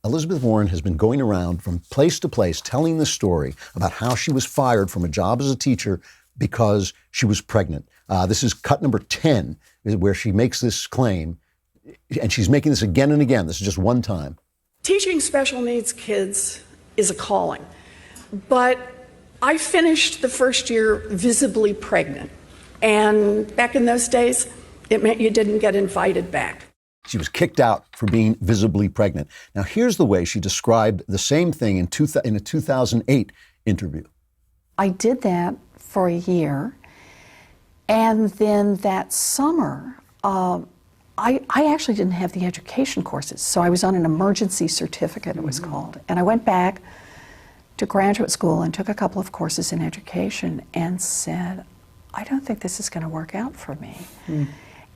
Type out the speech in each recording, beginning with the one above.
Elizabeth Warren has been going around from place to place telling the story about how she was fired from a job as a teacher because she was pregnant. This is cut number 10, where she makes this claim, and she's making this again and again. This is just one time. Teaching special needs kids is a calling, but I finished the first year visibly pregnant, and back in those days, it meant you didn't get invited back. She was kicked out for being visibly pregnant. Now, here's the way she described the same thing in a 2008 interview. I did that for a year, and then that summer, I actually didn't have the education courses, so I was on an emergency certificate, it was called. And I went back to graduate school and took a couple of courses in education and said, I don't think this is going to work out for me.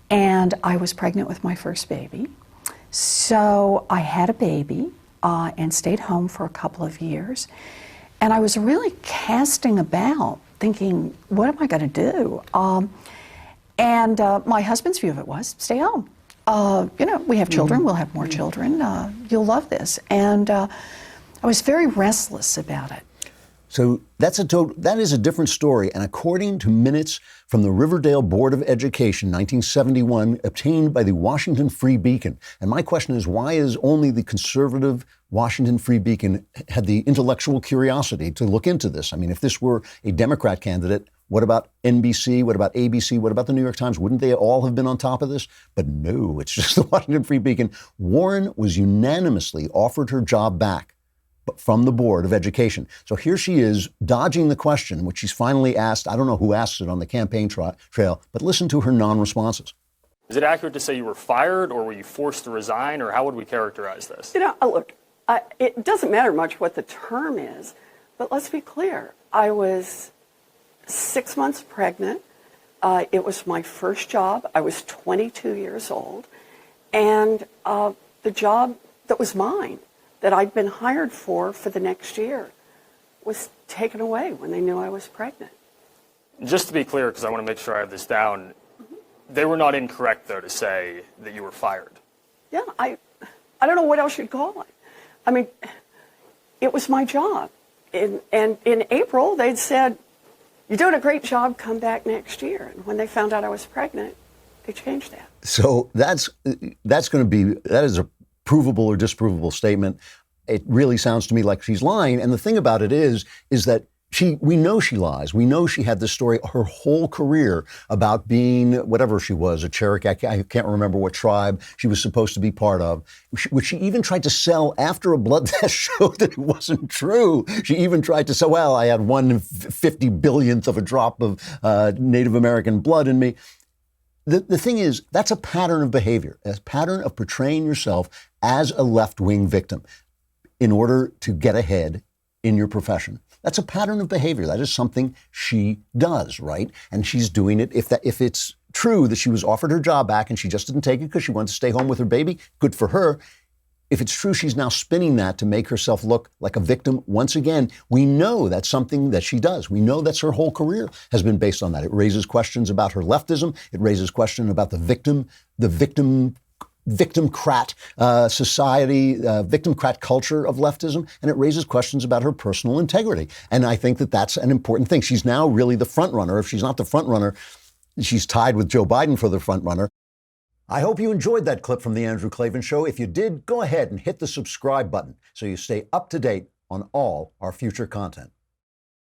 And I was pregnant with my first baby. So I had a baby and stayed home for a couple of years. And I was really casting about, thinking, what am I going to do? And my husband's view of it was, stay home. We have children, we'll have more children, you'll love this. And I was very restless about it. So that is a different story. And according to minutes from the Riverdale Board of Education, 1971, obtained by the Washington Free Beacon. And my question is, why is only the conservative Washington Free Beacon had the intellectual curiosity to look into this? I mean, if this were a Democrat candidate, what about NBC? What about ABC? What about the New York Times? Wouldn't they all have been on top of this? But no, it's just the Washington Free Beacon. Warren was unanimously offered her job back from the Board of Education. So here she is dodging the question, which she's finally asked. I don't know who asked it on the campaign trail, but listen to her non-responses. Is it accurate to say you were fired, or were you forced to resign, or how would we characterize this? Look, it doesn't matter much what the term is, but let's be clear. I was 6 months pregnant. It was my first job. I was 22 years old. And the job that was mine, that I'd been hired for the next year, was taken away when they knew I was pregnant. Just to be clear, because I want to make sure I have this down, they were not incorrect, though, to say that you were fired. Yeah, I don't know what else you'd call it. I mean, it was my job. And in April, they'd said, you're doing a great job, come back next year. And when they found out I was pregnant, they changed that. So that is a provable or disprovable statement. It really sounds to me like she's lying. And the thing about it is that we know she lies. We know she had this story her whole career about being whatever she was, a Cherokee. I can't remember what tribe she was supposed to be part of, which she even tried to sell after a blood test showed that it wasn't true. She even tried to say, well, I had 1/50 billionth of a drop of Native American blood in me. The thing is, that's a pattern of behavior, a pattern of portraying yourself as a left-wing victim in order to get ahead in your profession. That's a pattern of behavior. That is something she does, right? And she's doing it. If it's true that she was offered her job back and she just didn't take it because she wanted to stay home with her baby, good for her. If it's true she's now spinning that to make herself look like a victim once again, we know that's something that she does. We know that's her whole career has been based on that. It raises questions about her leftism. It raises questions about the victimcrat society, victimcrat culture of leftism, and it raises questions about her personal integrity. And I think that that's an important thing. She's now really the front runner. If she's not the front runner, she's tied with Joe Biden for the front runner. I hope you enjoyed that clip from The Andrew Klavan Show. If you did, go ahead and hit the subscribe button so you stay up to date on all our future content.